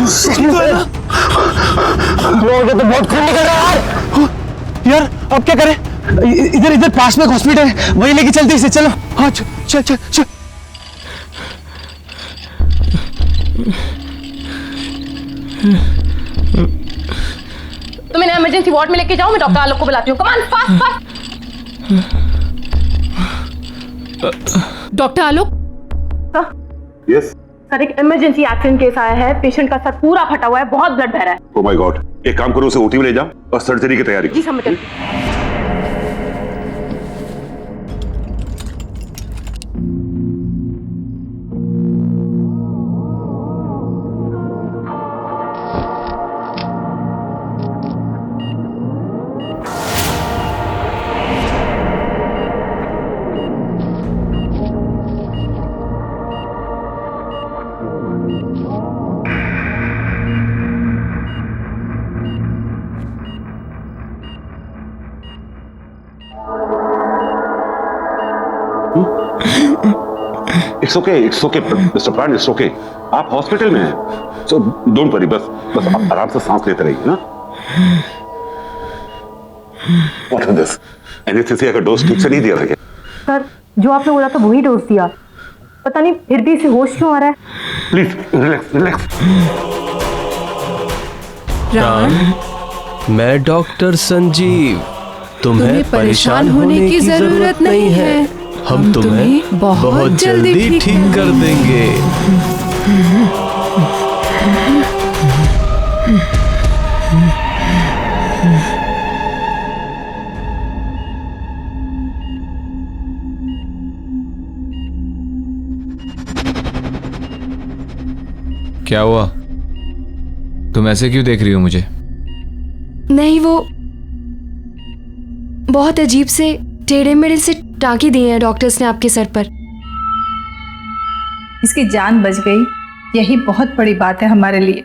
तो बहुत खून निकल रहा है यार। अब क्या करें? इधर इधर पास में एक हॉस्पिटल है, वहीं लेके चलते इसे। चलो। हाँ चल चल चल। तुम इन्हें इमरजेंसी वार्ड में लेके जाओ, मैं डॉक्टर आलोक को बुलाती हूँ। Come on fast fast. Doctor Alok. Yes sir, एक इमरजेंसी एक्सीडेंट केस आया है। पेशेंट का सर पूरा फटा हुआ है, बहुत ब्लड बह रहा है। ओह माय गॉड, एक काम करो, उसे ओटी में ले जाओ और सर्जरी की तैयारी जी समझ। इट्स ओके मिस्टर प्राण, इट्स ओके। आप हॉस्पिटल में हैं, सो डोंट वरी। बस आप आराम से सांस लेते रहिए ना। What is this? एनेस्थीसिया का डोज ठीक से नहीं दिया था क्या? सर, जो आपने बोला था वही डोज दिया, पता नहीं फिर भी इसे होश क्यों आ रहा है। Please relax relax. प्राण, मैं डॉक्टर संजीव। तुम्हें परेशान होने की जरूरत नहीं है। हम तुम्हें बहुत जल्दी ठीक कर देंगे। क्या हुआ? तुम ऐसे क्यों देख रही हो मुझे? नहीं, वो बहुत अजीब से टेढ़े मेढ़े से टाँकी दिए हैं डॉक्टर्स ने आपके सर पर। इसकी जान बच गई, यही बहुत बड़ी बात है हमारे लिए।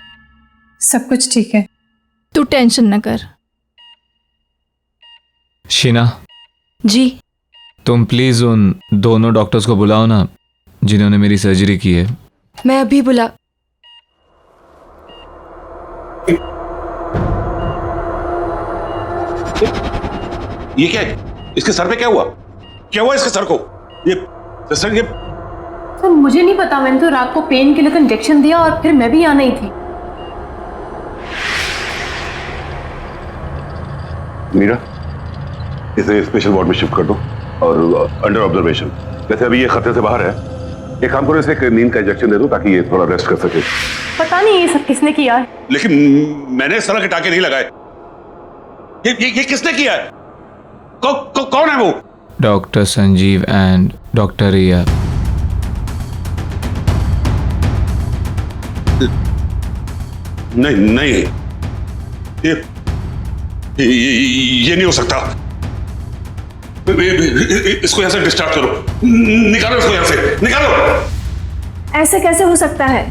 सब कुछ ठीक है, तू टेंशन न कर। शीना जी। तुम प्लीज उन दोनों डॉक्टर्स को बुलाओ ना, जिन्होंने मेरी सर्जरी की है। मैं अभी बुला। ये क्या है? इसके सर पे क्या हुआ? क्या हुआ इसके सर को? ये सिस्टर, ये सर मुझे नहीं पता, मैंने तो रात को पेन के लिए तो इंजेक्शन दिया और फिर मैं भी यहाँ नहीं थी। मीरा, इसे स्पेशल वार्ड में शिफ्ट कर दो और अंडर ऑब्जर्वेशन। वैसे अभी ये खतरे से बाहर है। एक काम करो, इसे एक नींद का इंजेक्शन दे दो ताकि ये थोड़ा रेस्ट कर सके। पता नहीं ये सब किसने किया है। लेकिन मैंने इस तरह के टाके नहीं लगाए। ये किसने किया है? कौन है वो? डॉक्टर संजीव एंड डॉक्टर रिया। नहीं, ये नहीं हो सकता। इसको यहां से डिस्चार्ज करो। निकालो इसको यहां से, निकालो। ऐसे कैसे हो सकता है?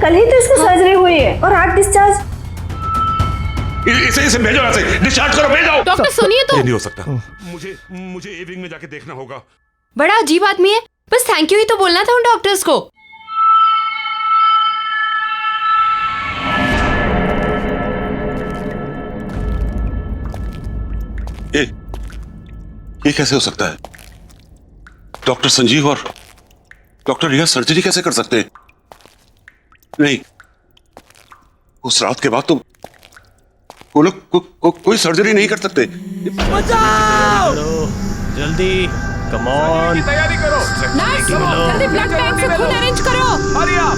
कल ही तो इसको सर्जरी हुई है और आज डिस्चार्ज। इसे भेजो यहां से, डिस्चार्ज करो, भेजो। डॉक्टर सुनिए तो। ये नहीं हो सकता। मुझे ए विंग में जाके देखना होगा। बड़ा अजीब आदमी है, बस थैंक यू ही तो बोलना था उन डॉक्टर्स को। ये कैसे हो सकता है? डॉक्टर संजीव और डॉक्टर रिया सर्जरी कैसे कर सकते हैं? नहीं, उस रात के बाद तो वो लोग कोई सर्जरी नहीं कर सकते। बचाओ! जल्दी, कम ऑन। तैयारी करो। जल्दी ब्लड बैंक से खून अरेंज करो। Hurry up.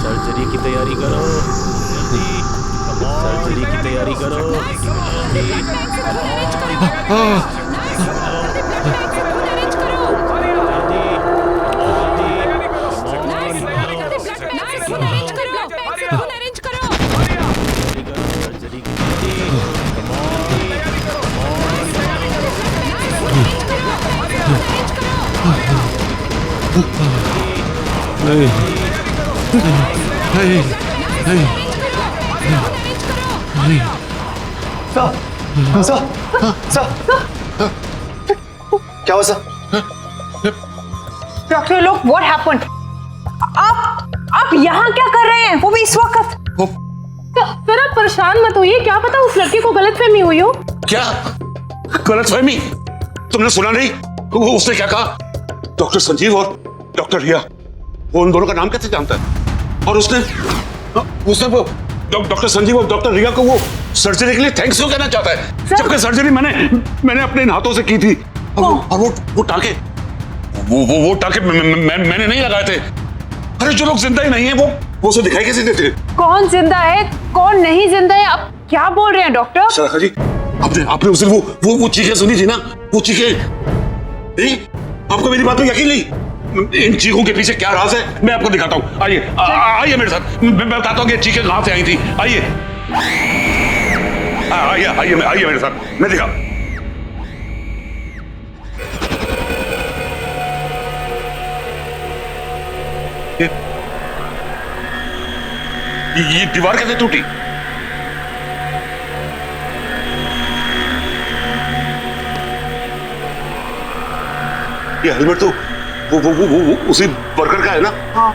सर्जरी की तैयारी करो। जल्दी, कम ऑन। सर्जरी की तैयारी करो। क्या हुआ सर? डॉक्टर लोग, व्हाट हैपेंड? आप यहाँ क्या कर रहे हैं, वो भी इस वक्त? सर आप परेशान मत होइए, क्या पता उस लड़के को गलतफहमी हुई हो। क्या गलतफहमी? तुमने सुना नहीं उसने क्या कहा? डॉक्टर संजीव और डॉक्टर रिया, वो उन दोनों का नाम कैसे जानता है? और उसने वो डॉक्टर संजीव और डॉक्टर रिया को वो सर्जरी के लिए थैंक्स क्यों कहना चाहता है, जबकि सर्जरी मैंने अपने हाथों से की थी। और वो टाके वो टाके मैंने नहीं लगाए थे। अरे जो लोग जिंदा ही नहीं है वो उसे दिखाई कैसे देते? कौन जिंदा है कौन नहीं जिंदा है, आप क्या बोल रहे हैं डॉक्टर? सराखा जी, आपने उस दिन वो चीखें सुनी थी ना, वो चीखें नहीं? आपको मेरी बात में यकीन नहीं? इन चीखों के पीछे क्या राज है मैं आपको दिखाता हूँ। आइए मेरे साथ, मैं बताता हूँ कि चीखें कहां से आई थी। आइए मेरे साथ, मैं दिखा। ये दीवार कैसे टूटी? ये हेलमेट तो वो उसी वर्कर का है ना? हाँ।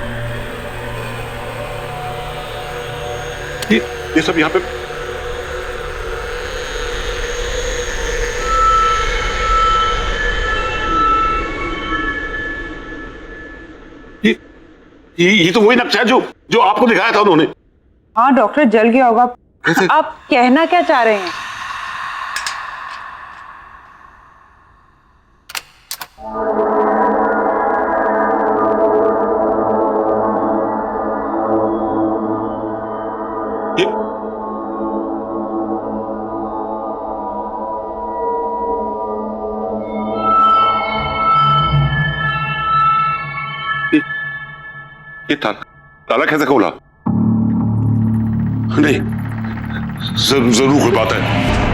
ये सब यहाँ पे ये तो वही नक्शा है जो आपको दिखाया था उन्होंने। हाँ डॉक्टर, जल गया होगा। आप कहना क्या चाह रहे हैं? ये ताला कैसे खोला? नहीं, जरूर कोई बात है।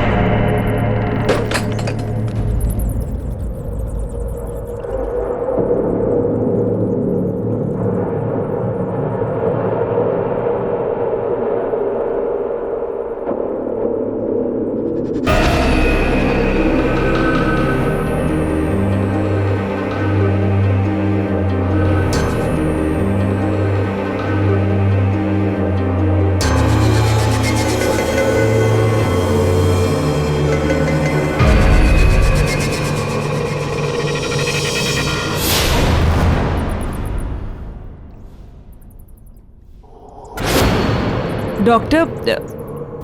डॉक्टर,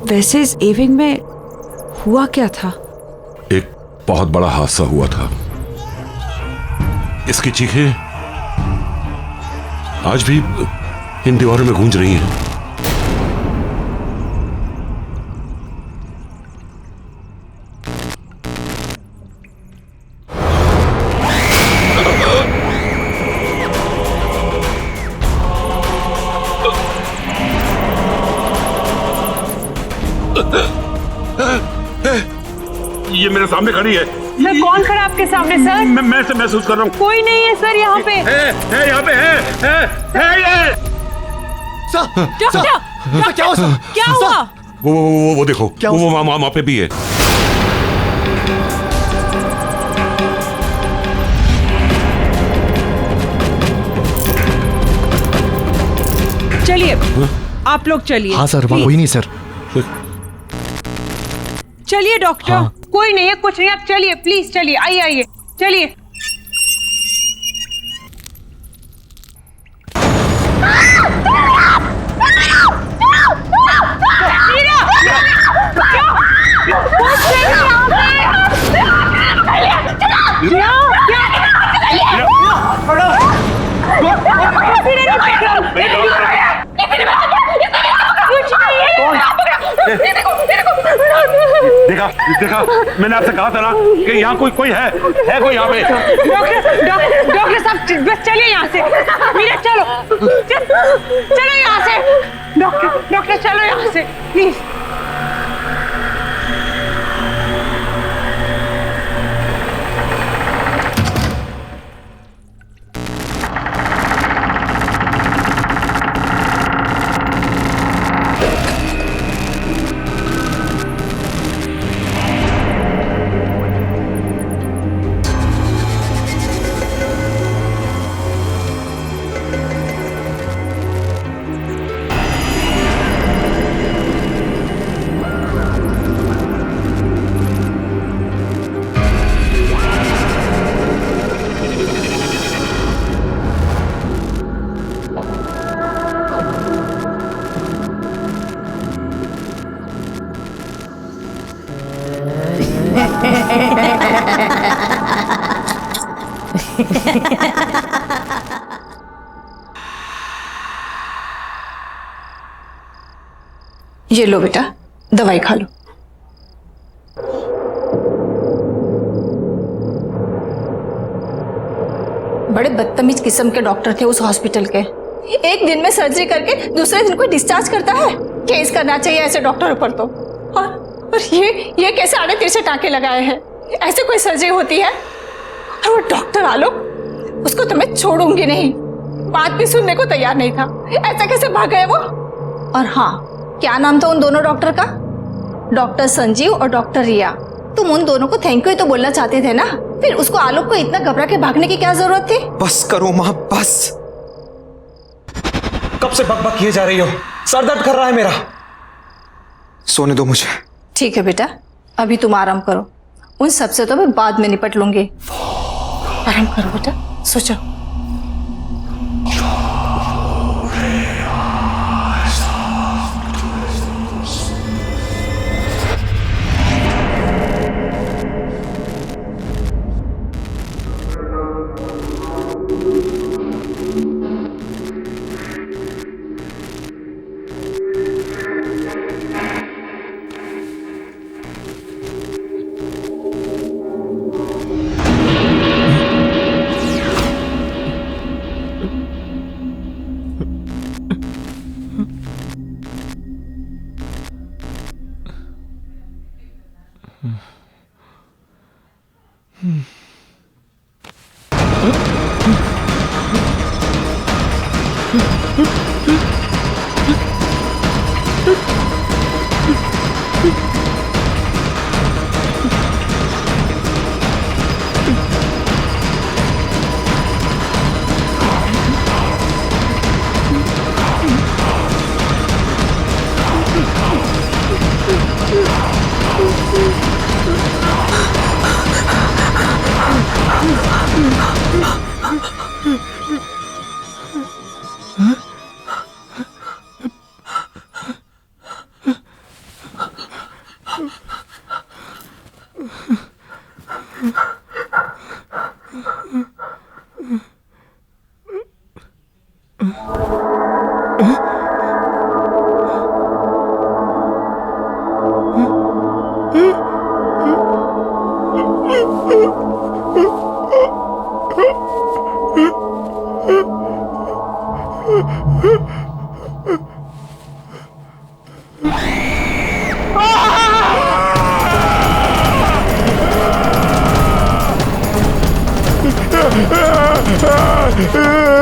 वैसे इस एविंग में हुआ क्या था? एक बहुत बड़ा हादसा हुआ था। इसकी चीखें आज भी इन दीवारों में गूंज रही हैं। ये मेरे सामने खड़ी है। सर कौन खड़ा आपके सामने? सर मैं से महसूस कर रहा हूँ। कोई नहीं है सर यहाँ पे। है यहाँ पे है ये। डॉक्टर क्या हुआ? क्या हुआ? वो देखो, वो वहाँ पे भी है। चलिए आप लोग चलिए। हाँ सर, वहाँ कोई नहीं सर। चलिए डॉक्टर। हाँ। कोई नहीं है, कुछ नहीं, आप चलिए प्लीज, चलिए, आइए आइए, चलिए। देखा मैंने आपसे कहा था ना कि यहाँ कोई है कोई यहाँ पे। डॉक्टर साहब बस चलिए यहाँ से। मीरा चलो चलो यहाँ से। डॉक्टर चलो यहाँ से प्लीज। ये लो बेटा, दवाई खा लो। बड़े बदतमीज किस्म के डॉक्टर थे उस हॉस्पिटल के। एक दिन में सर्जरी करके दूसरे दिन कोई डिस्चार्ज करता है? केस करना चाहिए ऐसे डॉक्टरों पर तो। और ये कैसे आड़े तिरछे टाँके लगाए हैं? ऐसे कोई सर्जरी होती है? और वो डॉक्टर आलोक, उसको तो मैं छोड़ूंगी नहीं। बात भी सुनने को तैयार नहीं था। ऐसा कैसे भाग गए वो? और हाँ, क्या नाम था उन दोनों डॉक्टर का? डॉक्टर संजीव और डॉक्टर रिया। तुम उन दोनों को थैंक यू तो बोलना चाहते थे ना, फिर उसको आलोक को इतना घबरा के भागने की क्या जरूरत थी? बस करो माँ, बस। कब से बकबक किए जा रही हो? सर दर्द कर रहा है मेरा। सोने दो मुझे। ठीक है बेटा, अभी तुम आराम करो। उन सबसे तो मैं बाद में निपट लूंगी। आराम करो बेटा, सो जाओ।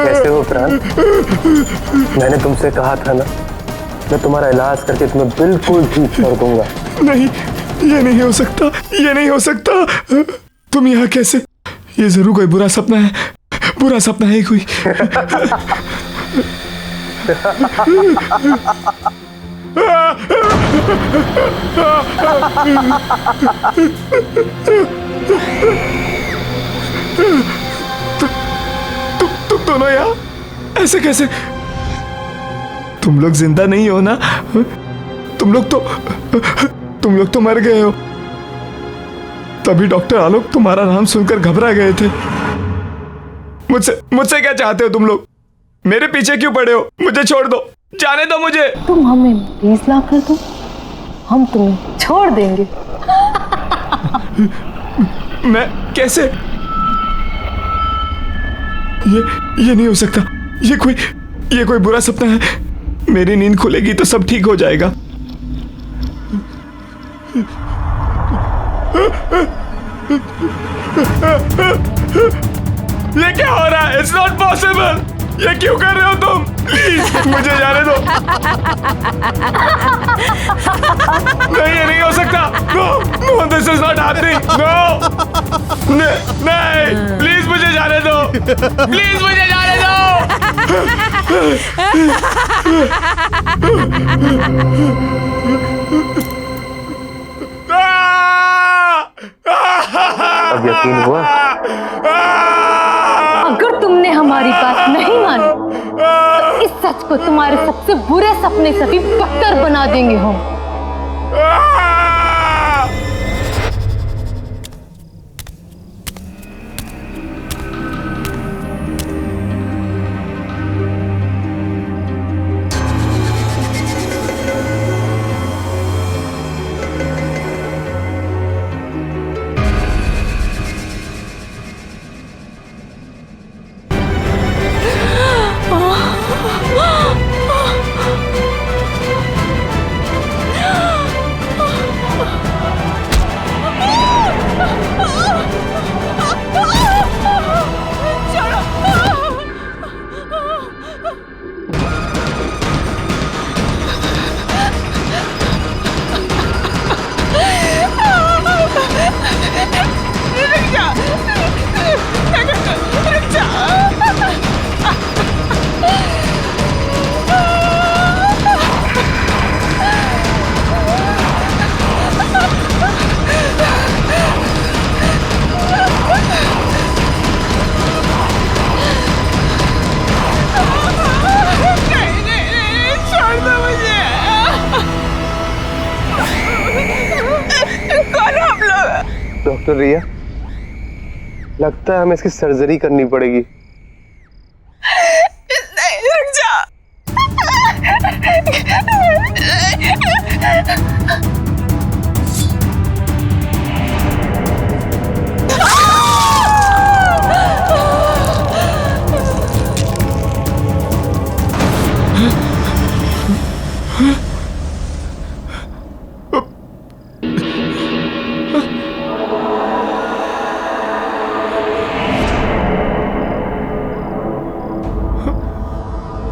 कैसे हो प्राण? मैंने तुमसे कहा था ना, मैं तुम्हारा इलाज करके तुम्हें बिल्कुल ठीक कर दूंगा। नहीं, ये नहीं हो सकता, ये नहीं हो सकता। तुम यहाँ कैसे? ये जरूर कोई बुरा सपना है, बुरा सपना है कोई। तुम दोनों यहाँ ऐसे कैसे? तुम लोग जिंदा नहीं हो ना? तुम लोग तो मर गए हो। तभी डॉक्टर आलोक तुम्हारा नाम सुनकर घबरा गए थे। मुझसे क्या चाहते हो तुम लोग? मेरे पीछे क्यों पड़े हो? मुझे छोड़ दो, जाने दो मुझे। तुम हमें 20 लाख कर दो, हम तुम्हें छोड़ देंगे। मैं कैसे? ये नहीं हो सकता। ये कोई बुरा सपना है। मेरी नींद खुलेगी तो सब ठीक हो जाएगा। ये क्या हो रहा है? It's not possible. ये क्यों कर रहे हो तुम? प्लीज मुझे जाने दो। नहीं, ये नहीं हो सकता। No, this is not happening. No, नहीं, प्लीज मुझे जाने दो। प्लीज मुझे जाने दो। अब यकीन हुआ? अगर तुमने हमारी बात नहीं मानी तो इस सच को तुम्हारे सबसे बुरे सपने से भी बदतर बना देंगे हम। डॉक्टर रिया, लगता है हमें इसकी सर्जरी करनी पड़ेगी। नहीं, रुक जा।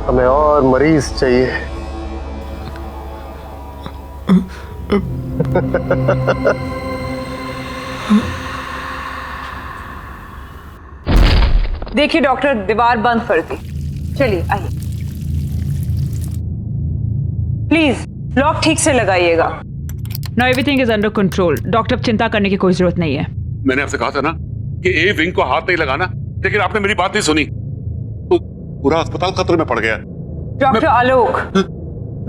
हमें और मरीज चाहिए। देखिए डॉक्टर, दीवार बंद कर दी। चलिए आइए, प्लीज लॉक ठीक से लगाइएगा। Now everything is under control. Doctor, अब चिंता करने की कोई जरूरत नहीं है। मैंने आपसे कहा था ना कि ए विंग को हाथ नहीं लगाना, लेकिन आपने मेरी बात नहीं सुनी, तो पूरा अस्पताल खतरे में पड़ गया। डॉक्टर आलोक,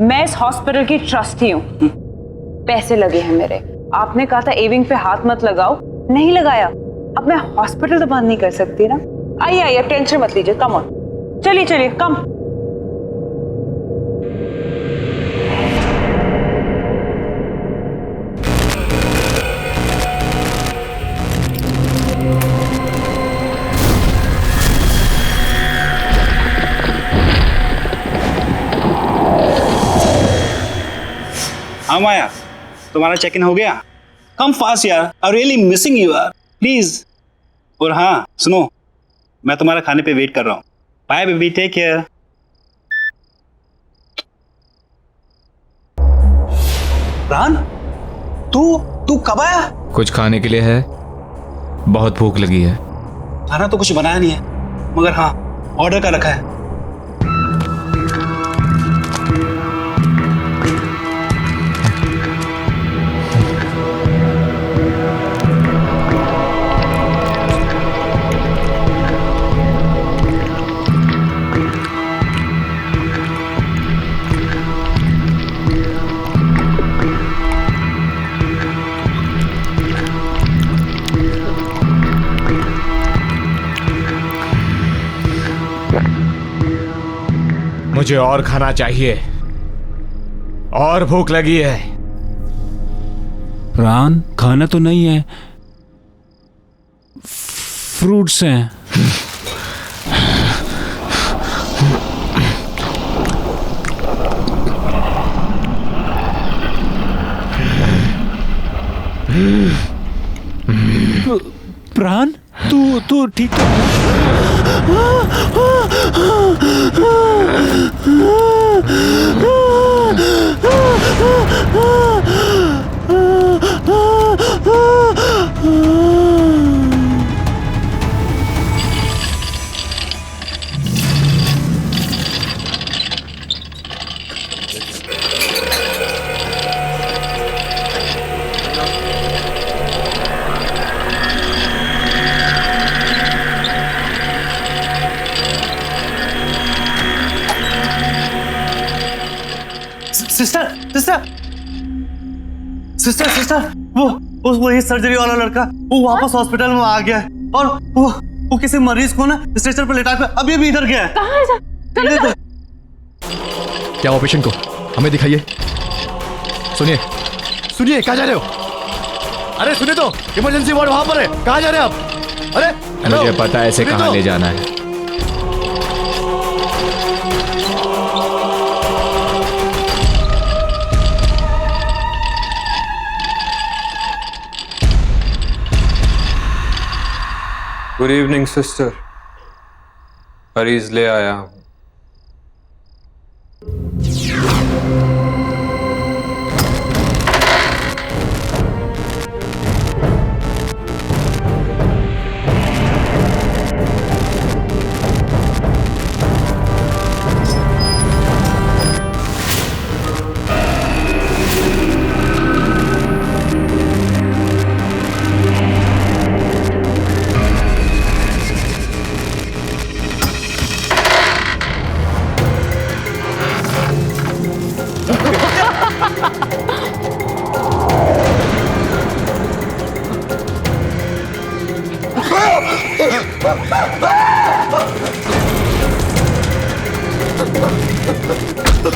मैं इस हॉस्पिटल की ट्रस्टी हूँ, पैसे लगे हैं मेरे। आपने कहा था ए विंग पे हाथ मत लगाओ, नहीं लगाया। अब मैं हॉस्पिटल तो बंद नहीं कर सकती ना। आइए आइए, टेंशन मत लीजिए, कम ऑन, चलिए चलिए, कम। हाँ माया, तुम्हारा चेक इन हो गया? कम फास्ट यार, आई रियली मिसिंग यू यार, प्लीज। और हाँ सुनो, मैं तुम्हारा खाने पे वेट कर रहा हूँ। Bye baby, take care. Ron, तू कब आया? कुछ खाने के लिए है? बहुत भूख लगी है। खाना तो कुछ बनाया नहीं है, मगर हाँ ऑर्डर का रखा है। मुझे और खाना चाहिए, और भूख लगी है। रान, खाना तो नहीं है, फ्रूट्स हैं। प्राण, तू ठीक तो सिस्टर, वो ये सर्जरी वाला लड़का वो वापस हॉस्पिटल में आ गया है, और वो किसी मरीज को ना स्ट्रेचर पर लेटा कर अभी इधर गया है। कहाँ है? चलो क्या वो पेशेंट को हमें दिखाइए। सुनिए, कहाँ जा रहे हो? अरे सुनिए तो, इमरजेंसी वार्ड वहां पर है, कहाँ जा रहे हैं आप? अरे मुझे पता है इसे कहाँ ले जाना है। गुड इवनिंग सिस्टर, मरीज ले आया हूं। सब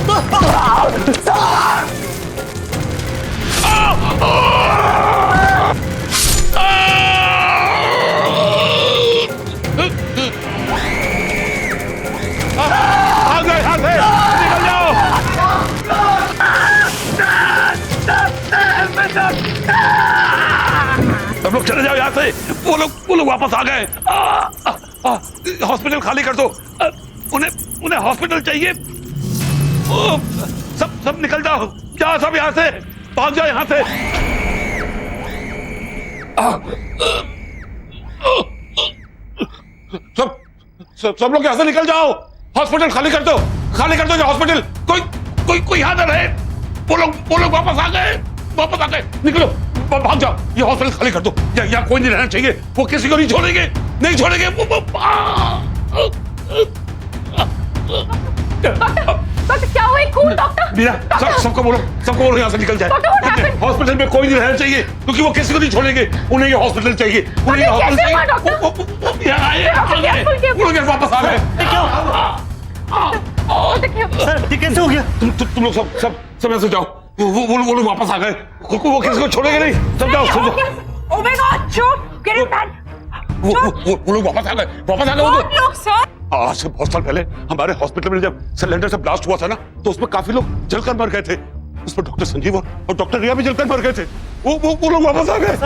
लोग चले जाओ यहाँ से। वो लोग वापस आ गए। हॉस्पिटल खाली कर दो। उन्हें हॉस्पिटल चाहिए। सब निकल जाओ। जाओ सब यहाँ से, भाग जाओ यहाँ से। सब लोग यहाँ से निकल जाओ। हॉस्पिटल खाली कर दो। खाली कर दो ये हॉस्पिटल। कोई यहाँ ना रहे। वो लोग वापस आ गए। निकलो, भाग जाओ। ये हॉस्पिटल खाली कर दो। यहाँ कोई नहीं रहना चाहिए। वो किसी को नहीं छोड़ेंगे। डॉक्टर क्या हुआ? कौन डॉक्टर? मीरा, सबको बोलो यहाँ से निकल जाए। हॉस्पिटल में कोई नहीं रहना चाहिए क्योंकि वो किसी को नहीं छोड़ेंगे। उन्हें ये हॉस्पिटल चाहिए। वो लोग वापस आ गए। सर, ये कैसे हो गया? तुम लोग सब ऐसे जाओ। वो लोग वापस आ गए। वो किसी को छोड़ेंगे नहीं। सब जाओ। Oh my God, चुप! Get it back! वो लोग वापस आ गए। कौन लोग सर? आज से बहुत साल पहले हमारे हॉस्पिटल में जब सिलेंडर से ब्लास्ट हुआ था ना, तो उसमें काफी लोग जलकर मर गए थे। उसमें डॉक्टर संजीव और डॉक्टर रिया भी जलकर मर गए थे। वो लोग वापस आ गए।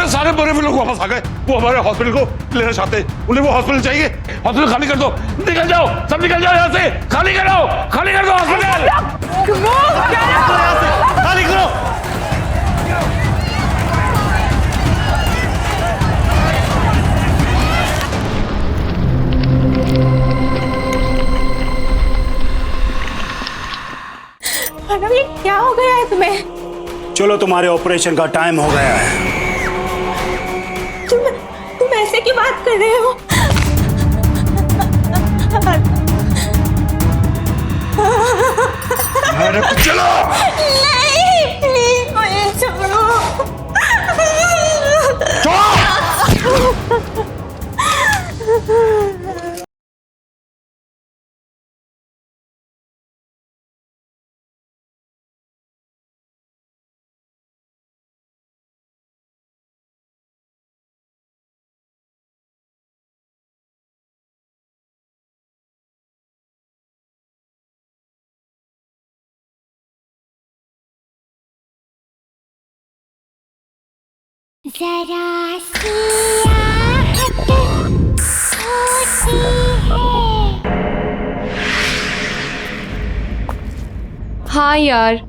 सारे मरे हुए लोग वापस आ गए। वो हमारे हॉस्पिटल को लेना चाहते हैं। उन्हें वो हॉस्पिटल चाहिए। हॉस्पिटल खाली कर दो। निकल जाओ, सब निकल जाओ यहाँ से। खाली कर दो हॉस्पिटल। खाली करो। ये क्या हो गया है तुम्हें? चलो, तुम्हारे ऑपरेशन का टाइम हो गया है। तुम ऐसे की बात कर रहे हो? अरे चलो। नहीं, प्लीज मुझे छोड़ो। जरा सी आहट होती है। हाँ यार,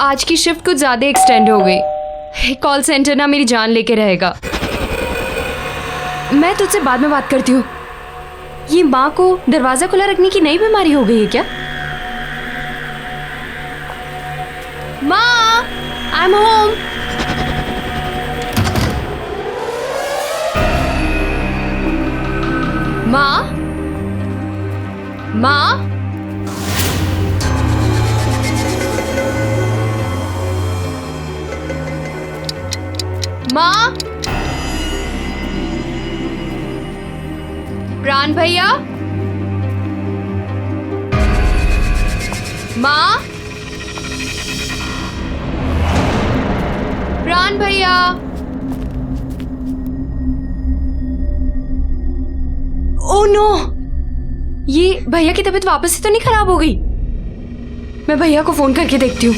आज की शिफ्ट कुछ ज़्यादा एक्सटेंड हो गई। कॉल सेंटर ना मेरी जान लेके रहेगा। मैं तुझसे बाद में बात करती हूँ। ये माँ को दरवाज़ा खुला रखने की नई बीमारी हो गई है क्या? माँ, आई एम होम। माँ, माँ, माँ, प्राण भैया, माँ, प्राण भैया। ओह नो, ये भैया की तबीयत वापस से तो नहीं खराब हो गई? मैं भैया को फोन करके देखती हूँ।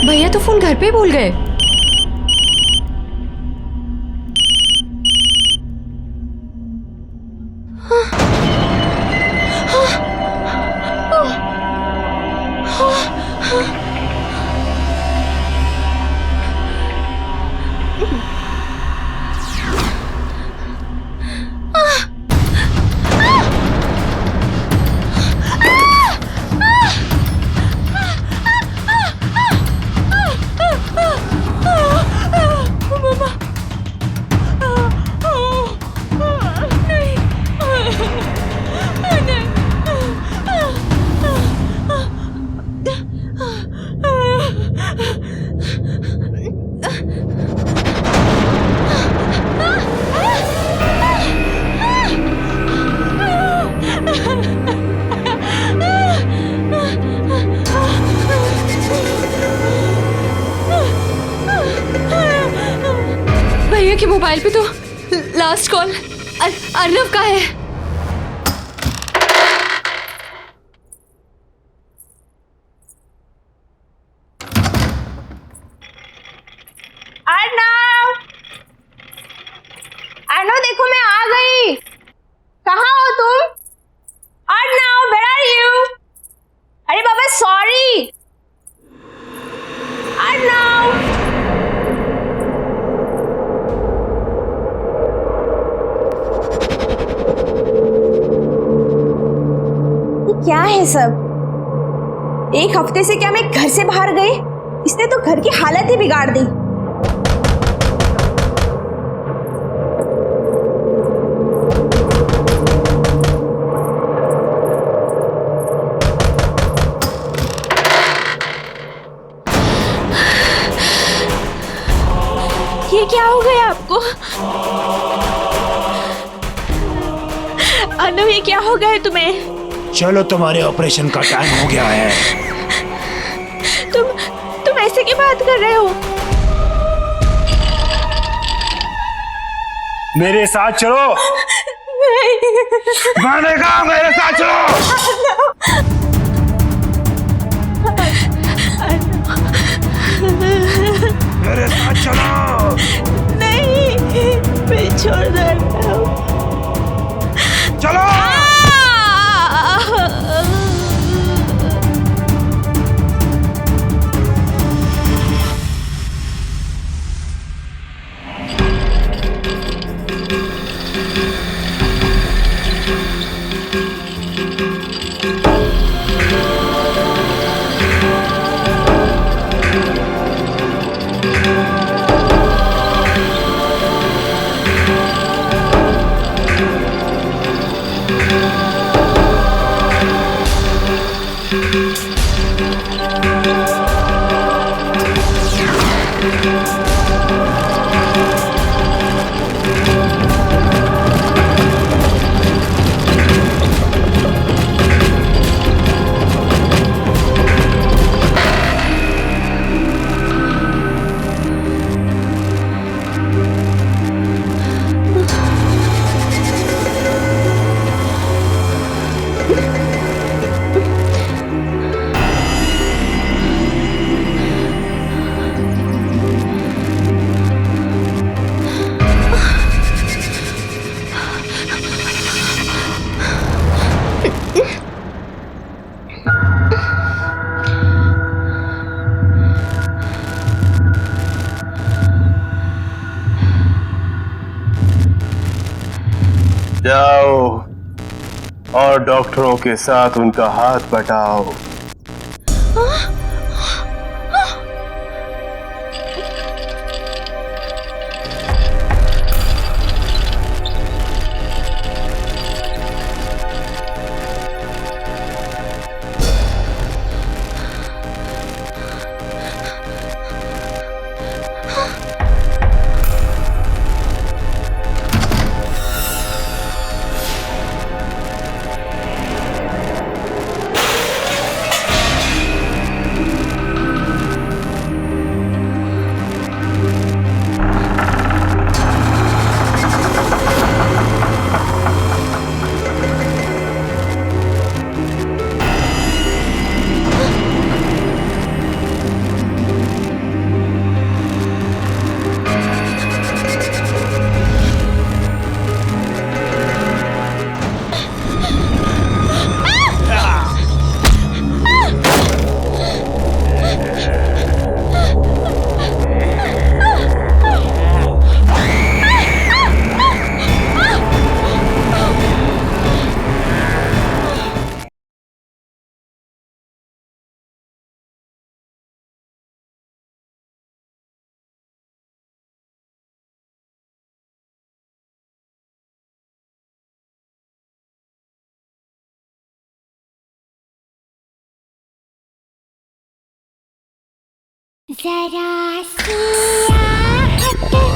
भैया तो फोन घर पे भूल गए। भैया के मोबाइल पे तो लास्ट कॉल अर्नव का है। अर्नव देखो मैं आ गई। कहाँ हो तुम? Arnav where are you? अरे बाबा सॉरी। अर्नव ये क्या है सब? एक हफ्ते से क्या मैं घर से बाहर गई? इसने तो घर की हालत ही बिगाड़ दी। ये क्या हो गया आपको? अर्नव ये क्या हो गया है तुम्हें? चलो तुम्हारे ऑपरेशन का टाइम हो गया है। तुम ऐसे की बात कर रहे हो? मेरे साथ चलो। नहीं। मैंने कहा मेरे साथ चलो। मेरे साथ चलो। नहीं मैं छोड़ दो। चलो। जाओ और डॉक्टरों के साथ उनका हाथ बटाओ। जरा सी आहट होती है।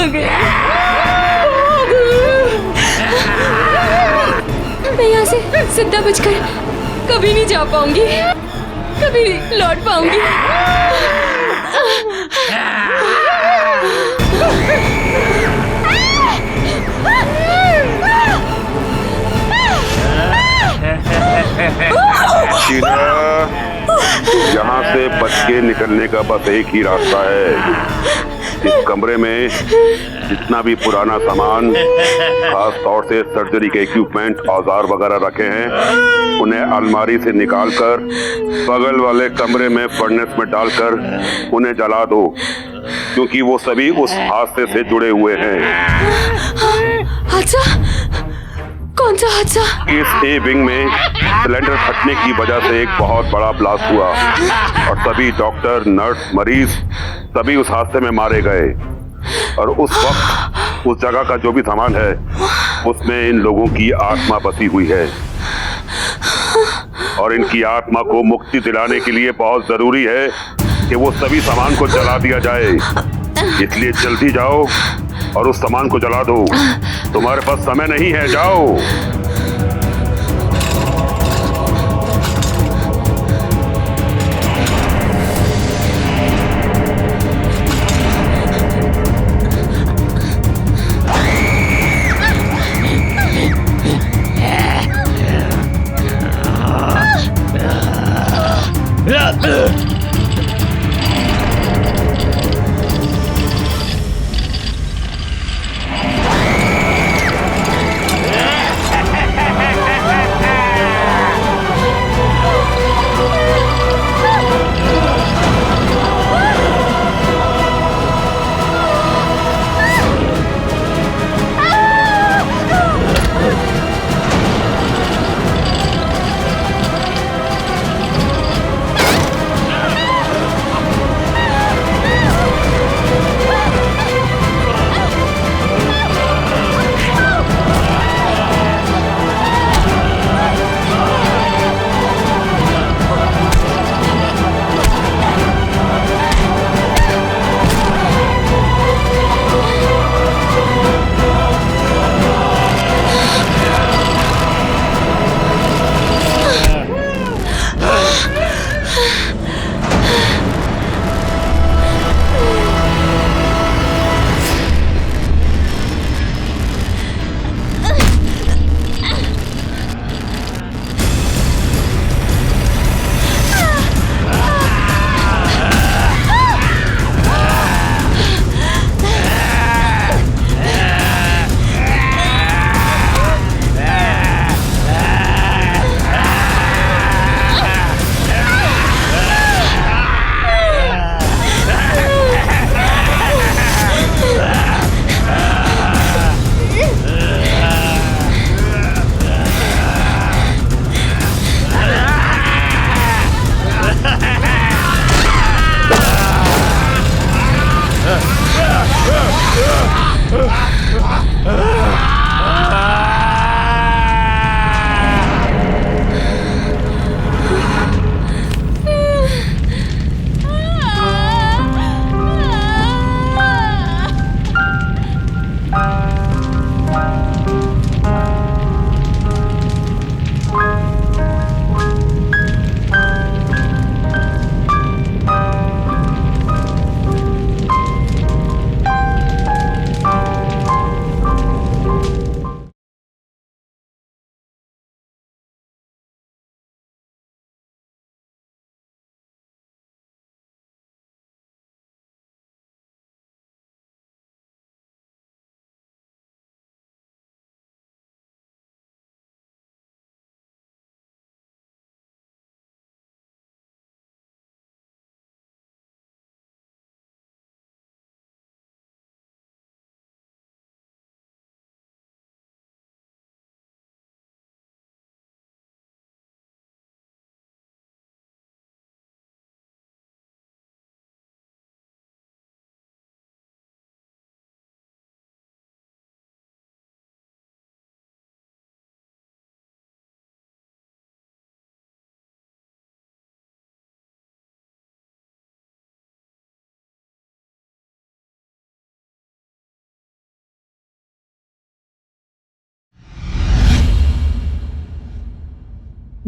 गई। मैं यहाँ से जिंदा बचकर कभी नहीं जा पाऊंगी, कभी नहीं लौट पाऊंगी। शीला, यहाँ से बच के निकलने का बस एक ही रास्ता है। इस कमरे में जितना भी पुराना सामान, खास तौर से सर्जरी के इक्विपमेंट, औजार वगैरह रखे हैं, उन्हें अलमारी से निकालकर बगल वाले कमरे में फर्नेस में डालकर उन्हें जला दो, क्योंकि वो सभी उस हादसे से जुड़े हुए हैं। हादसा? कौन सा हादसा? इस ए विंग में सिलेंडर फटने की वजह से एक बहुत बड़ा ब्लास्ट हुआ और सभी डॉक्टर, नर्स, मरीज सभी उस हादसे में मारे गए। और उस वक्त उस जगह का जो भी सामान है उसमें इन लोगों की आत्मा बसी हुई है और इनकी आत्मा को मुक्ति दिलाने के लिए बहुत जरूरी है कि वो सभी सामान को जला दिया जाए। इसलिए जल्दी जाओ और उस सामान को जला दो। तुम्हारे पास समय नहीं है, जाओ।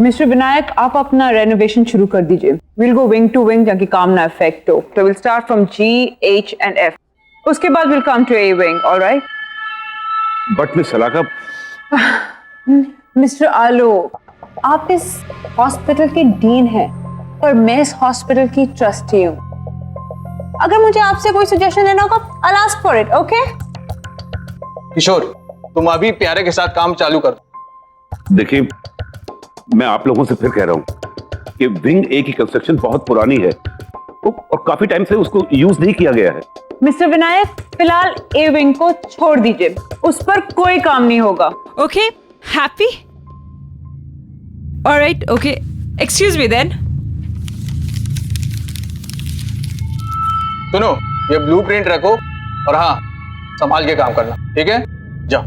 मिस्टर विनायक, आप अपना रेनोवेशन शुरू कर दीजिए। Will go wing to wing ताकि काम ना अफेक्ट हो। तो will start from G, H and F। उसके बाद will come to A wing, alright? But miss Salaka, mister Alok, आप इस हॉस्पिटल के डीन हैं और मैं इस हॉस्पिटल की ट्रस्टी हूँ। अगर मुझे आपसे कोई सजेशन लेना होगा, I'll ask for it, okay? किशोर, तुम अभी प्यारे के साथ काम चालू कर। देखिए, मैं आप लोगों से फिर कह रहा हूं कि विंग ए की कंस्ट्रक्शन बहुत पुरानी है और काफी टाइम से उसको यूज नहीं किया गया है। मिस्टर विनायक, फिलहाल ए विंग को छोड़ दीजिए, उस पर कोई काम नहीं होगा। Okay, happy? Alright, okay, excuse me then. सुनो, ये ब्लूप्रिंट रखो और हाँ, संभाल के काम करना, ठीक है? जाओ।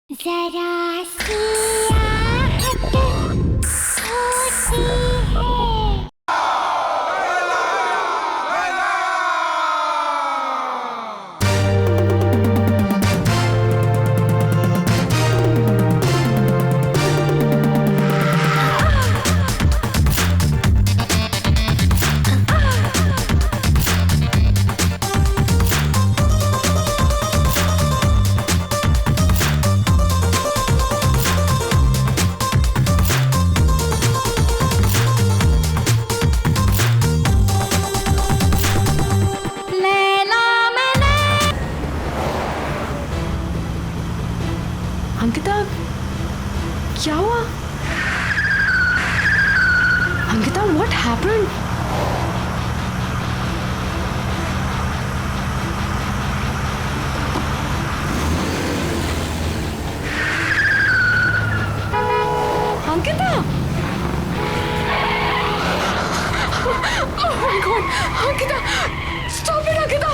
जरा सी आहट होती है। अंकिता, क्या हुआ? Ankita, what happened? Ankita! Oh my God! Ankita! Stop it, Ankita!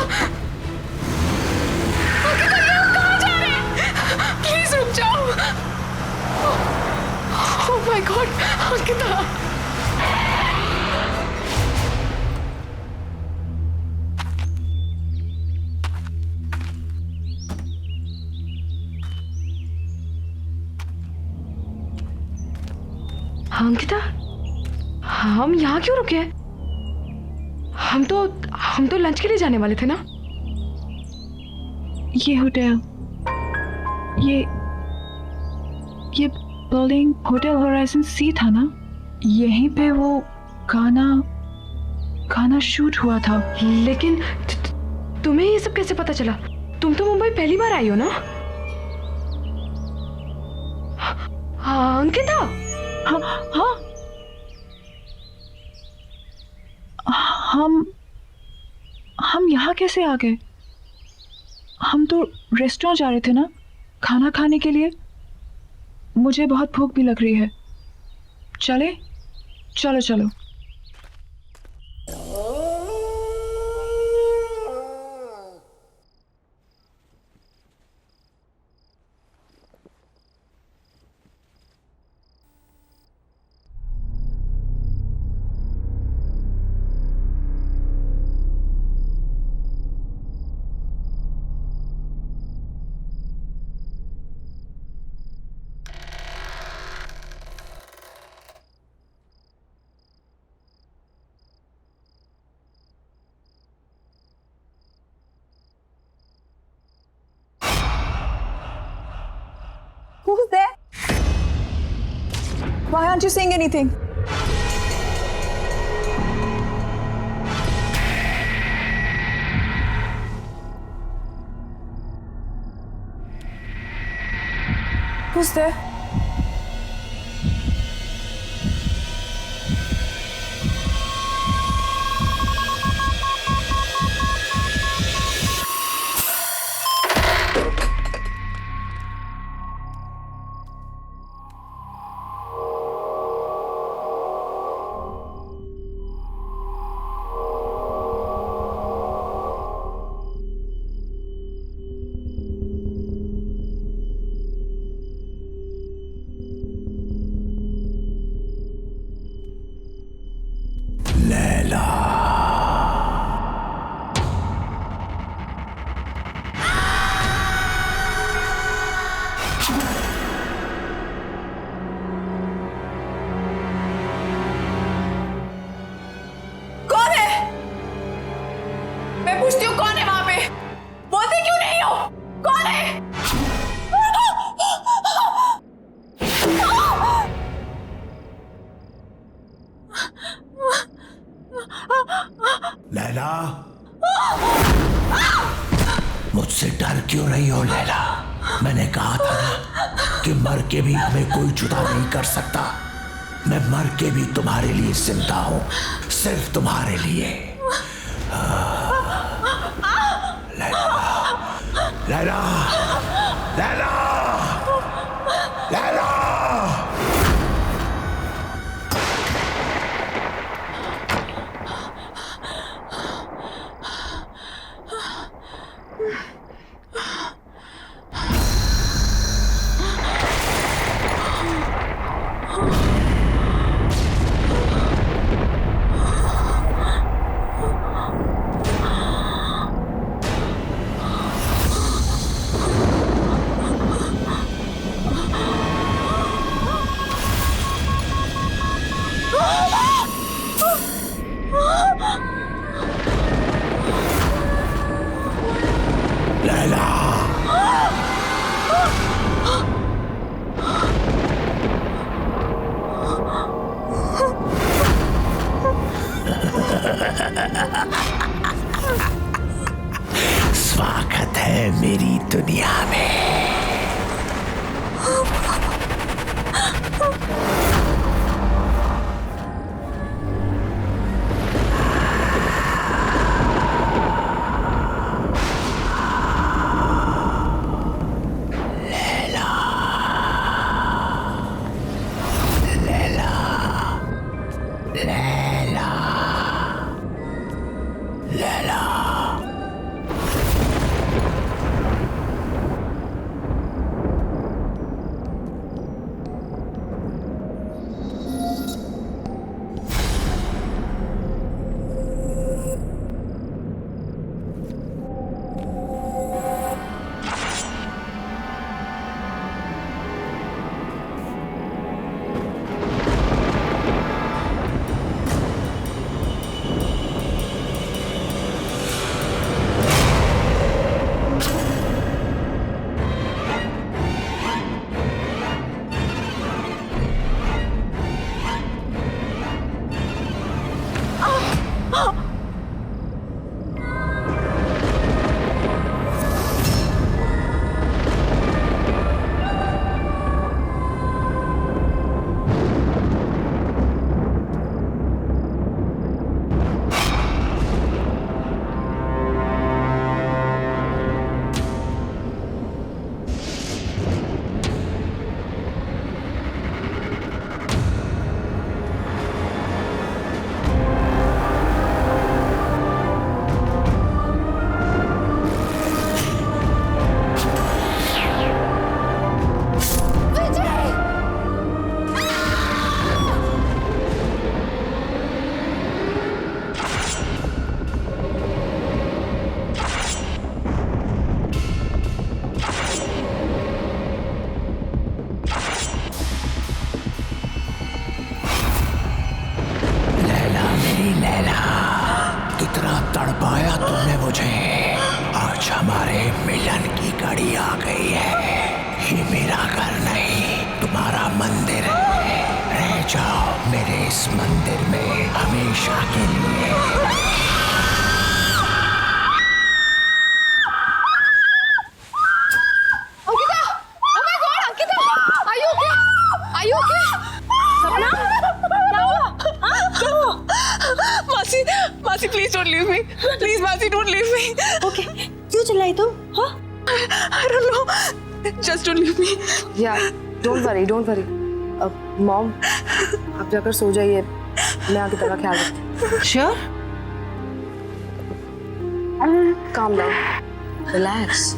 Ankita, ये हम कहाँ जा रहे हैं? प्लीज रुक जाओ। Oh my God, Ankita. Ankita, हम यहाँ क्यों रुके? हम तो लंच के लिए जाने वाले थे ना? ये होटल, ये बिल्डिंग होटल होराइजन सी था ना? यहीं पे वो गाना शूट हुआ था। लेकिन तुम्हें ये सब कैसे पता चला? तुम तो मुंबई पहली बार आई हो ना? हाँ अंकिता। हाँ हम यहाँ कैसे आ गए? हम तो रेस्टोरेंट जा रहे थे ना, खाना खाने के लिए। मुझे बहुत भूख भी लग रही है। चले? चलो चलो। Who's there? Why aren't you saying anything? Who's there? कौन है? मैं पूछती हूँ कौन है वहां पे? बोलते क्यों नहीं हो? कौन है? लैला, मुझसे डर क्यों रही हो लैला? मैंने कहा था ना कि मर के भी हमें कोई जुदा नहीं कर सकता। मैं मर के भी तुम्हारे लिए जिंदा हूं, सिर्फ तुम्हारे लिए। लैला, लैला, लैला, लैला। स्वागत है मेरी दुनिया में। तड़पाया तुमने मुझे। आज हमारे मिलन की घड़ी आ गई है। ये मेरा घर नहीं, तुम्हारा मंदिर है। रह जाओ मेरे इस मंदिर में हमेशा के लिए। मासी please don't leave me, please मासी डोंट लीव मी। ओके, क्यों चिल्लाई तुम? हाँ? I don't know, just don't leave me. Yeah, don't worry, don't worry. Mom, आप जाकर सो जाइए, मैं आगे तेरा ख्याल रखती हूँ। Sure? Calm down, relax.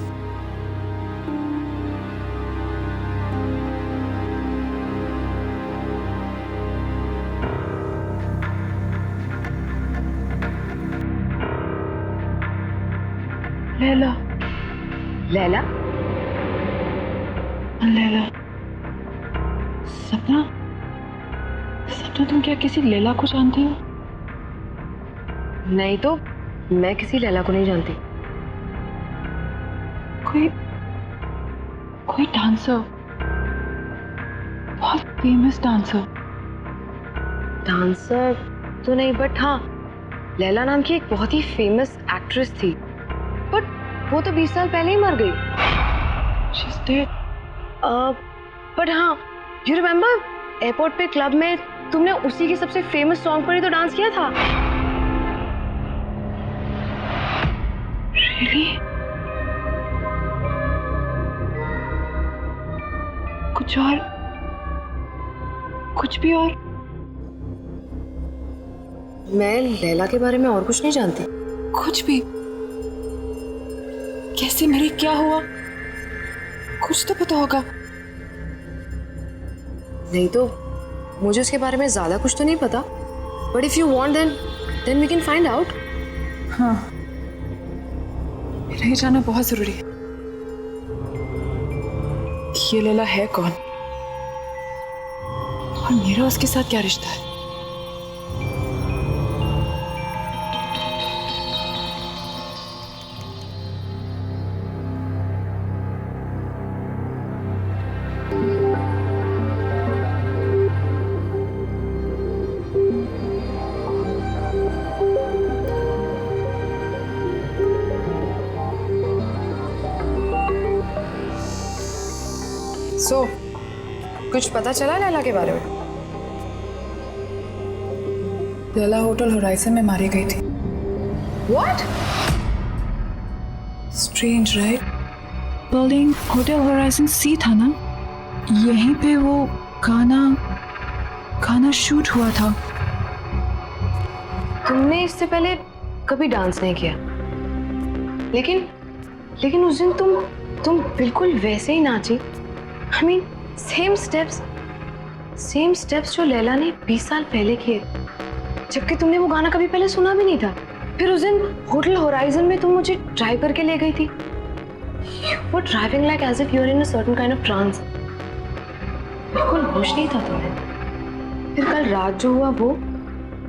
Laila, Laila, Laila, सपना, सपना तुम क्या किसी लैला को जानती हो? नहीं तो मैं किसी लैला को नहीं जानती। कोई डांसर, बहुत फेमस डांसर। डांसर तो नहीं, बट हाँ लैला नाम की एक बहुत ही फेमस एक्ट्रेस थी, बट वो तो 20 साल पहले ही मर गई। She's dead. बट हाँ, यू रिमेम्बर एयरपोर्ट पे क्लब में तुमने उसी के सबसे फेमस सॉन्ग पर ही तो डांस किया था। Really? कुछ और, कुछ भी और? मैं लैला के बारे में और कुछ नहीं जानती। कुछ भी? कैसे मरी, क्या हुआ? कुछ तो पता होगा। नहीं तो मुझे उसके बारे में ज्यादा कुछ तो नहीं पता, but if you want then we can find out. हाँ, मेरा ये जानना बहुत जरूरी है कि ये लैला है कौन और मेरा उसके साथ क्या रिश्ता है। सो कुछ पता चला लैला के बारे में? लैला होटल होराइजन में मारी गई थी। What? Strange, right? Building Hotel Horizon Sea था ना, यहीं पे वो गाना शूट हुआ था। तुमने इससे पहले कभी डांस नहीं किया, लेकिन उस दिन तुम बिल्कुल वैसे ही नाची। I mean, सेम स्टेप्स जो लैला ने 20 साल पहले किए, जबकि तुमने वो गाना कभी पहले सुना भी नहीं था। फिर उस दिन होटल होराइजन में तुम मुझे ड्राइव करके ले गई थी। You were driving like as if you were in a certain kind of trance. बिल्कुल होश नहीं था तुम्हें। फिर कल रात जो हुआ वो,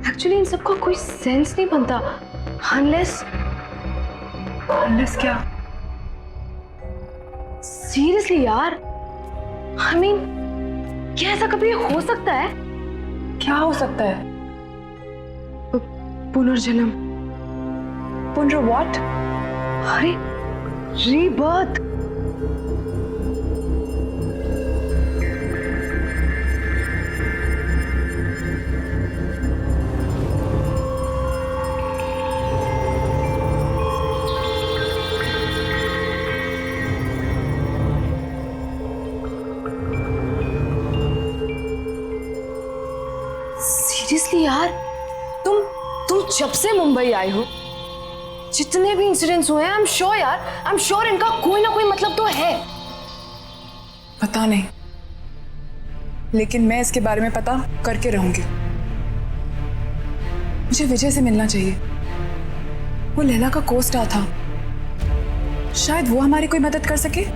एक्चुअली इन सबका कोई सेंस नहीं बनता unless क्या? सीरियसली यार, I mean, क्या ऐसा कभी हो सकता है? क्या हो सकता है? पुनर्जन्म। व्हाट? अरे रीबर्थ। सीरियसली यार, तुम जब से मुंबई आई हो, जितने भी इंसिडेंट्स हुए हैं, आई एम श्योर इनका कोई ना कोई मतलब तो है। पता नहीं, लेकिन मैं इसके बारे में पता करके रहूंगी। मुझे विजय से मिलना चाहिए। वो लैला का को-स्टार था, शायद वो हमारी कोई मदद कर सके।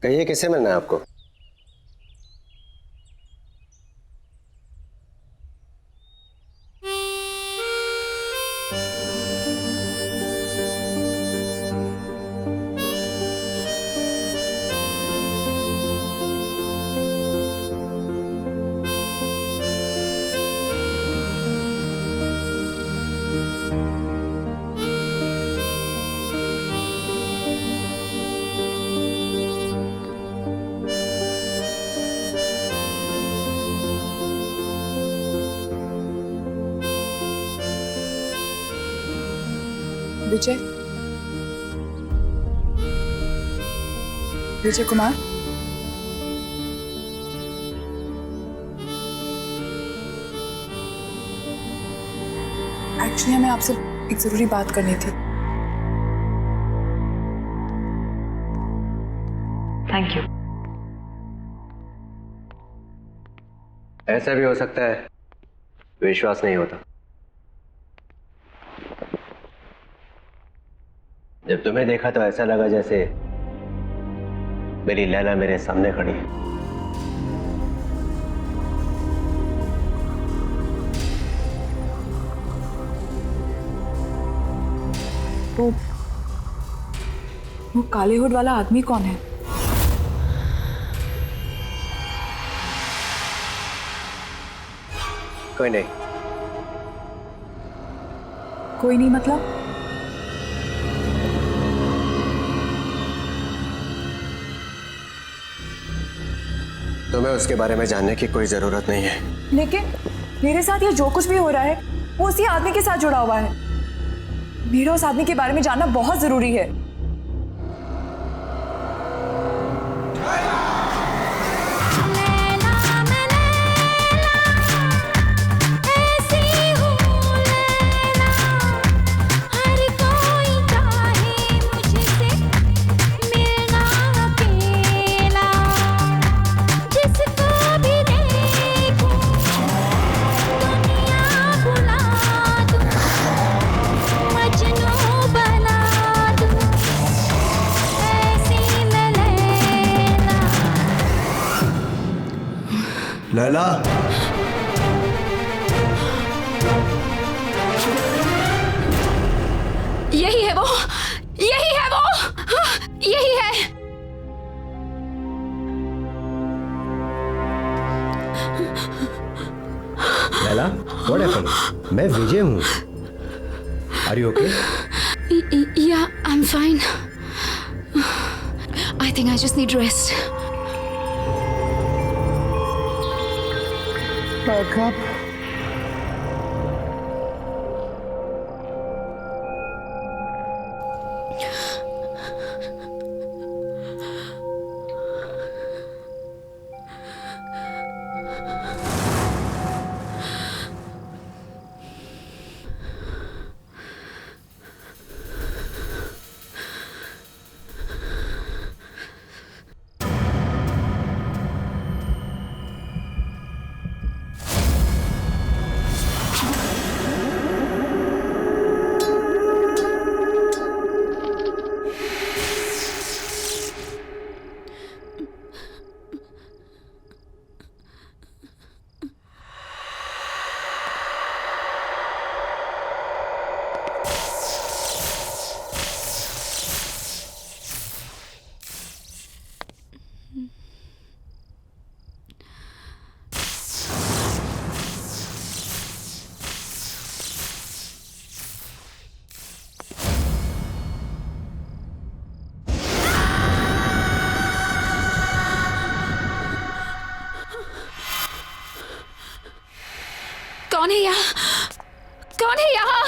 कहिए किससे मिलना है आपको? विजय कुमार, एक्चुअली हमें आपसे एक जरूरी बात करनी थी। Thank you. ऐसा भी हो सकता है विश्वास नहीं होता। जब तुम्हें देखा तो ऐसा लगा जैसे मेरी लैला मेरे सामने खड़ी है। वो काले हुड वाला आदमी कौन है? कोई नहीं। कोई नहीं मतलब? तुम्हें उसके बारे में जानने की कोई जरूरत नहीं है। लेकिन मेरे साथ ये जो कुछ भी हो रहा है वो उसी आदमी के साथ जुड़ा हुआ है। मेरा उस आदमी के बारे में जानना बहुत जरूरी है। लैला, यही है वो, यही है वो, यही है। Laila, what happened? मैं विजय हूँ। Are you okay? Yeah, I'm fine. I think I just need rest. Back up. कौन है यहाँ? कौन है यहाँ?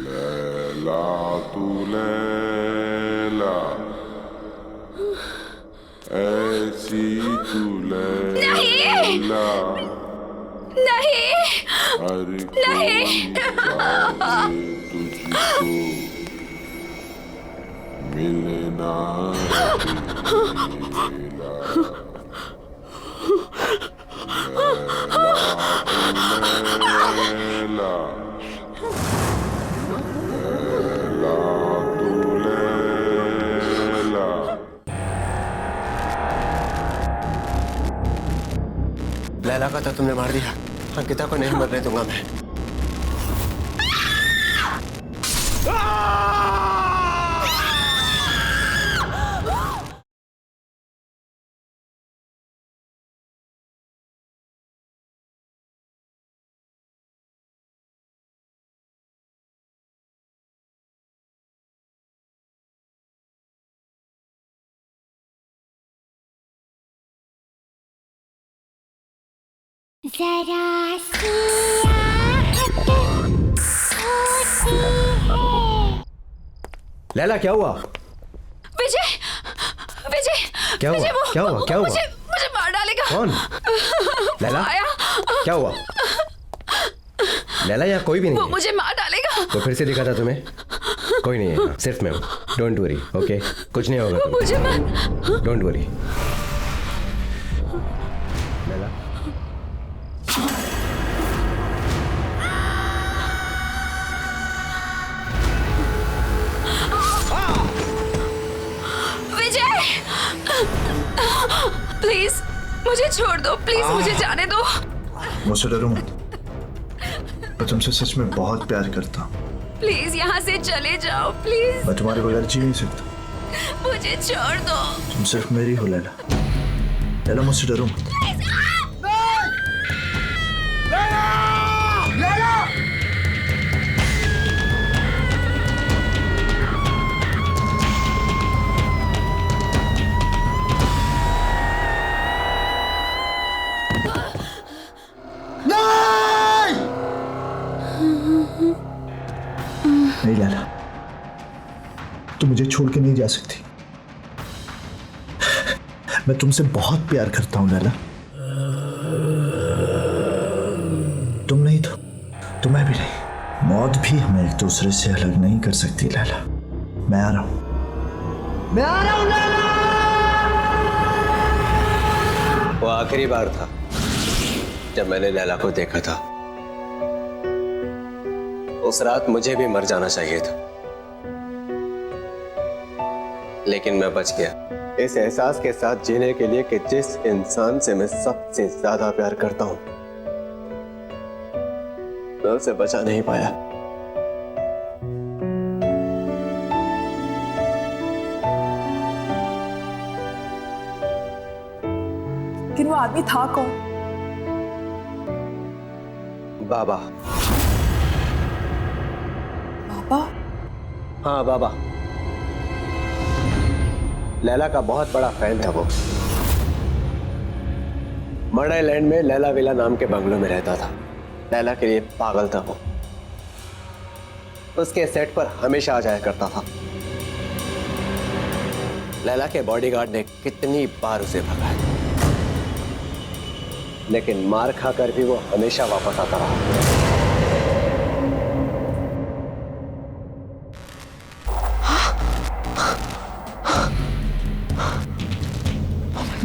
लैला तू लैला, ऐसी तू लैला, नहीं, हर नहीं, तुझको मिलना लैला, लैला तू लैला। लैला का तो तुमने मार दिया, अंकिता को नहीं मरने दूंगा मैं। जरा सी आहट होती है। लैला क्या हुआ? विजय, विजय, क्या हुआ? विजय, क्या हुआ? क्या हुआ? मुझे मार डालेगा। कौन? लैला? आया। क्या हुआ? लैला यहाँ कोई भी नहीं वो है। मुझे मार डालेगा। तो फिर से दिखा था तुम्हें? कोई नहीं है यहाँ, सिर्फ मैं हूँ। Don't worry, okay? कुछ नहीं होगा तुम्हें। मुझे मार। Don't worry. Laila Vijay, please मुझे छोड़ दो, प्लीज मुझे जाने दो। मुझसे डरो मत, मैं तुमसे सच में बहुत प्यार करता हूँ। प्लीज यहाँ से चले जाओ, प्लीज। मैं तुम्हारे बगैर जी नहीं सकता। मुझे छोड़ दो। तुम सिर्फ मेरी हो लैला। लैला मुझसे डरो मत। नहीं लैला, तुम मुझे छोड़ के नहीं जा सकती। मैं तुमसे बहुत प्यार करता हूं लैला। तुम नहीं तो मैं भी नहीं। मौत भी हमें एक दूसरे से अलग नहीं कर सकती लैला। मैं आ रहा हूं, मैं आ रहा हूं लैला। वो आखिरी बार था जब मैंने लैला को देखा था। उस रात मुझे भी मर जाना चाहिए था, लेकिन मैं बच गया इस एहसास के साथ जीने के लिए कि जिस इंसान से मैं सबसे ज्यादा प्यार करता हूं, मैं उसे बचा नहीं पाया। लेकिन वो आदमी था कौन? बाबा। बाबा? हाँ बाबा। लैला का बहुत बड़ा फैन था वो। मर्ड आइलैंड में लैला विला नाम के बंगलों में रहता था। लैला के लिए पागल था वो। उसके सेट पर हमेशा आ जाया करता था। लैला के बॉडीगार्ड ने कितनी बार उसे भगाया, लेकिन मार खाकर भी वो हमेशा वापस आता रहा।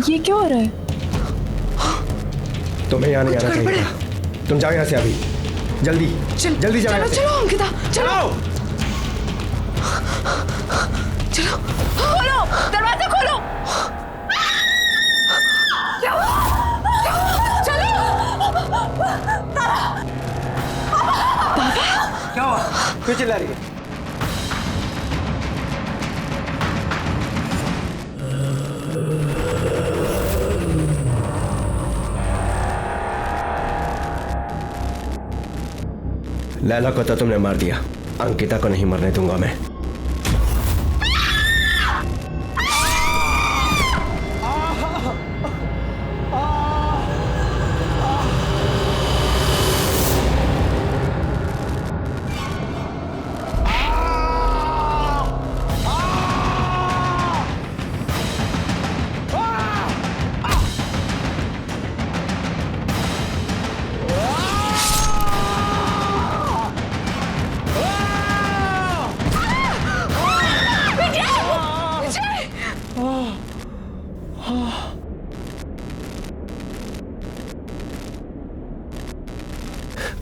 ये क्या हो रहा है? तुम्हें यहाँ नहीं आना चाहिए था। तुम जाओ यहाँ से अभी, जल्दी जल्दी जाओ। चलो अंकिता, चलो चलो, खोलो दरवाजा, खोलो। चलो। क्या हुआ? क्यों चिल्ला रही है? लैला को तो तुमने मार दिया, अंकिता को नहीं मरने दूंगा मैं।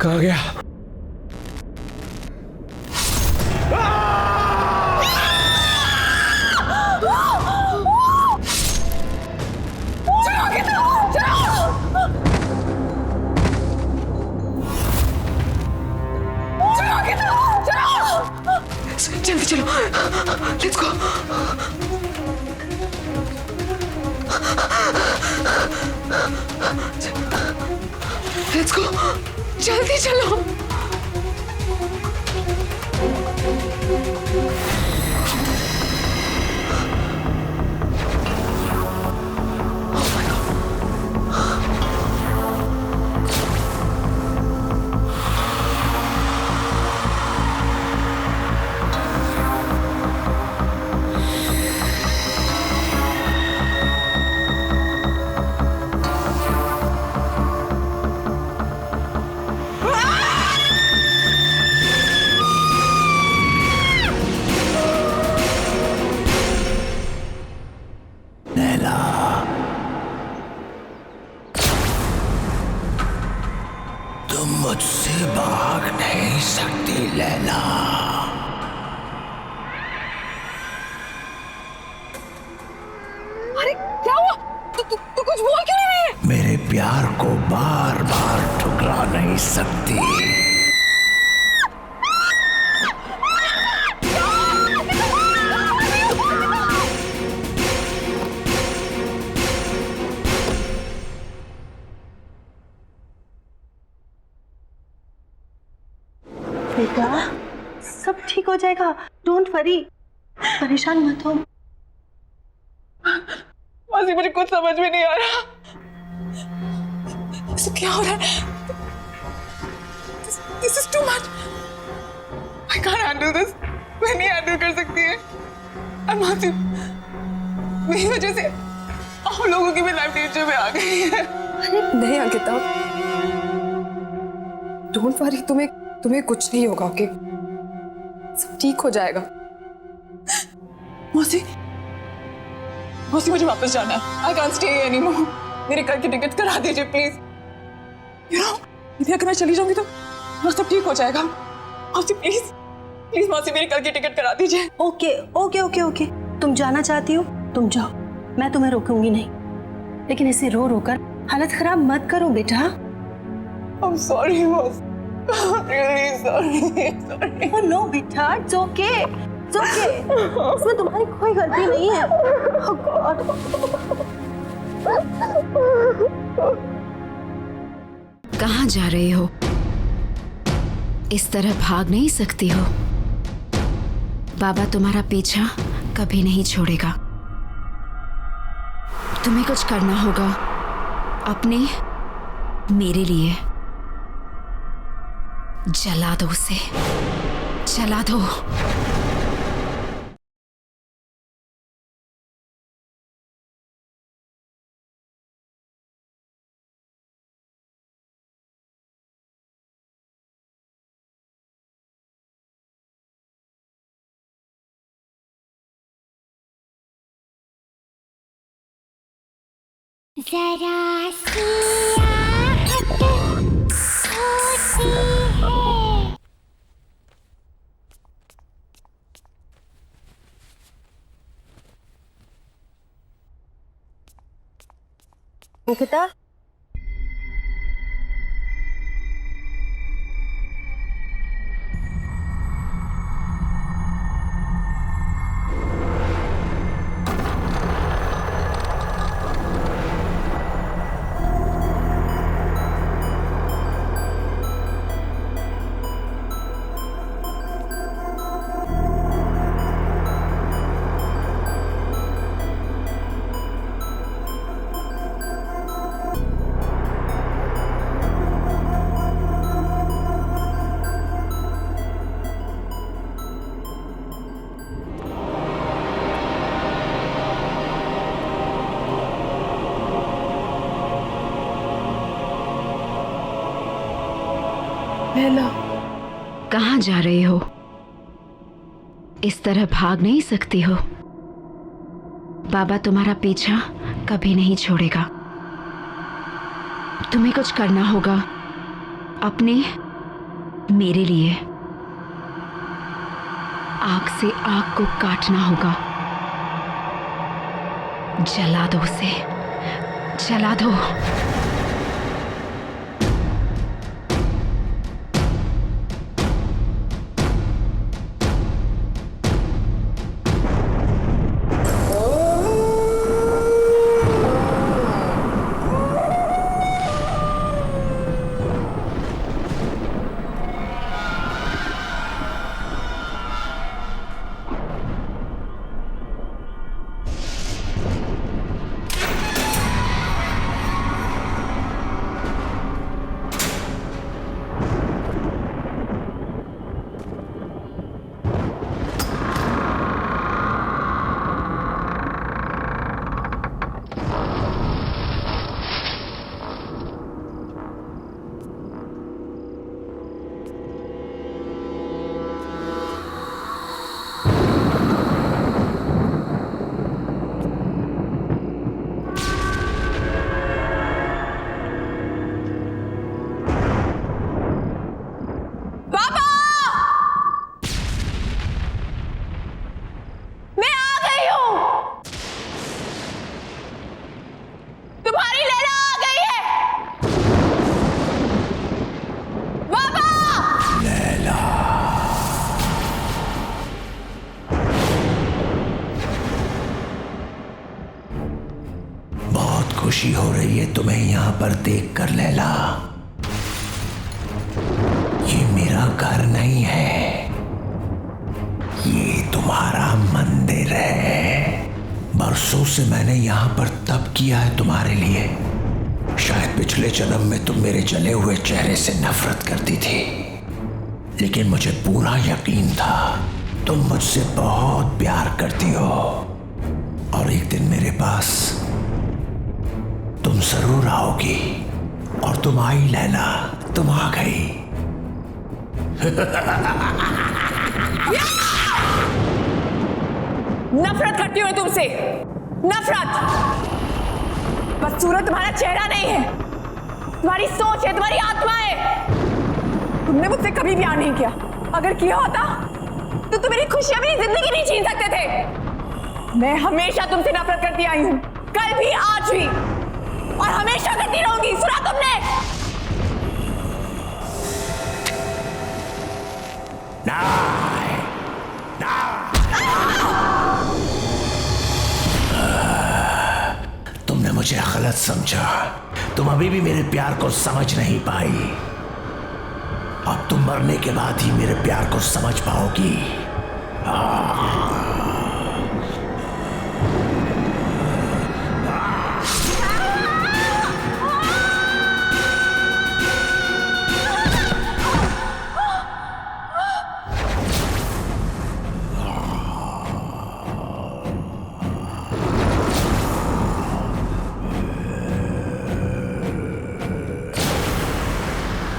कहाँ गया? जल्दी चलो, लेट्स गो। लेट्स गो, जल्दी चलो। तुम मुझसे भाग नहीं सकती लैला। अरे क्या हुआ? तू कुछ बोल क्यों नहीं रही है? मेरे प्यार को बार बार ठुकरा नहीं सकती। बेटा सब ठीक हो जाएगा, डोंट वरी, परेशान मत हो। मासी मुझे कुछ समझ में नहीं आ रहा। सब क्या हो रहा है? This is too much. I can't handle this. मैं नहीं हैंडल कर सकती है। और मासी मेरी वजह से आप लोगों की भी लाइफ डेंजर में आ गई है। नहीं अंकिता, डोंट वरी, तुम्हें कुछ नहीं होगा, ओके? सब ठीक हो जाएगा। मौसी मुझे वापस जाना है। I can't stay here anymore. मेरे कल की टिकट करा दीजिए प्लीज। You know, यदि अगर मैं चली जाऊंगी तो सब ठीक हो जाएगा। मौसी प्लीज मौसी मेरी कल की टिकट करा दीजिए। ओके, तुम जाना चाहती हो तुम जाओ, मैं तुम्हें रोकूंगी नहीं, लेकिन ऐसे रो रो कर हालत खराब मत करो बेटा। I'm sorry मौसी, really sorry. Oh no बेटा, it's okay. इसमें तुम्हारी कोई गलती नहीं है। Oh God. कहाँ जा रहे हो? इस तरह भाग नहीं सकती हो। बाबा तुम्हारा पीछा कभी नहीं छोड़ेगा। तुम्हें कुछ करना होगा अपने, मेरे लिए। जला दो उसे, जला दो। जरा सी आहट होती है। अंकिता, कहाँ जा रहे हो? इस तरह भाग नहीं सकती हो। बाबा तुम्हारा पीछा कभी नहीं छोड़ेगा। तुम्हें कुछ करना होगा अपने, मेरे लिए। आग से आग को काटना होगा। जला दो उसे, जला दो। खुशी हो रही है तुम्हें यहाँ पर देखकर लैला। ये मेरा घर नहीं है, ये तुम्हारा मंदिर है। बरसों से मैंने यहाँ पर तप किया है तुम्हारे लिए। शायद पिछले जन्म में तुम मेरे जले हुए चेहरे से नफरत करती थी, लेकिन मुझे पूरा यकीन था तुम मुझसे बहुत प्यार करती हो और एक दिन मेरे पास तुम जरूर आओगी। और तुम आई लैला, तुम आ गई। नफरत करती हूँ तुमसे, नफरत। बस सूरत तुम्हारा चेहरा नहीं है, तुम्हारी सोच है, तुम्हारी आत्मा है। तुमने मुझसे कभी प्यार नहीं किया। अगर किया होता तो तुम मेरी खुशियां, मेरी जिंदगी नहीं छीन सकते थे। मैं हमेशा तुमसे नफरत करती आई हूं, कल भी, आज भी, और हमेशा करती रहूंगी। सुना तुमने? तुमने मुझे गलत समझा। तुम अभी भी मेरे प्यार को समझ नहीं पाई। अब तुम मरने के बाद ही मेरे प्यार को समझ पाओगी।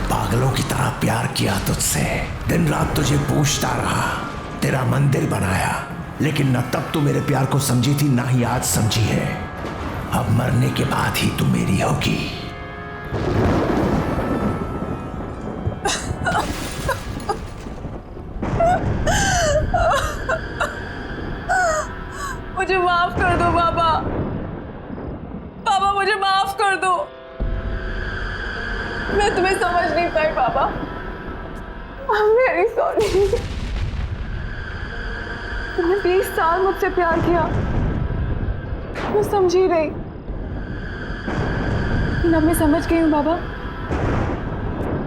पागलों की तरह प्यार किया तुझसे, दिन रात तुझे पूछता रहा, तेरा मंदिर बनाया, लेकिन न तब तू मेरे प्यार को समझी थी, ना ही आज समझी है। अब मरने के बाद ही तू मेरी होगी। मुझे माफ कर दो बाबा। बाबा मुझे माफ कर दो। मैं तुम्हें समझ नहीं पाई बाबा। I'm very sorry। तुमने 20 साल मुझसे प्यार किया, मैं समझी रही, लेकिन अब मैं समझ गई हूँ बाबा,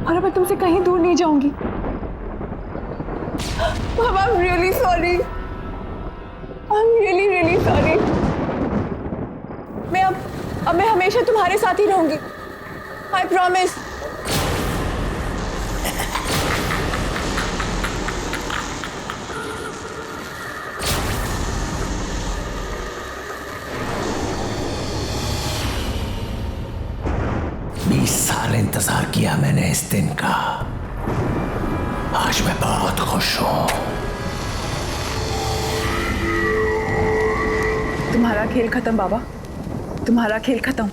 और अब मैं तुमसे कहीं दूर नहीं जाऊंगी। बाबा I'm really sorry। I'm really really sorry। मैं हमेशा तुम्हारे साथ ही रहूंगी। I promise। साल इंतजार किया मैंने इस दिन का। आज मैं बहुत खुश हूं। तुम्हारा खेल खत्म बाबा, तुम्हारा खेल खत्म।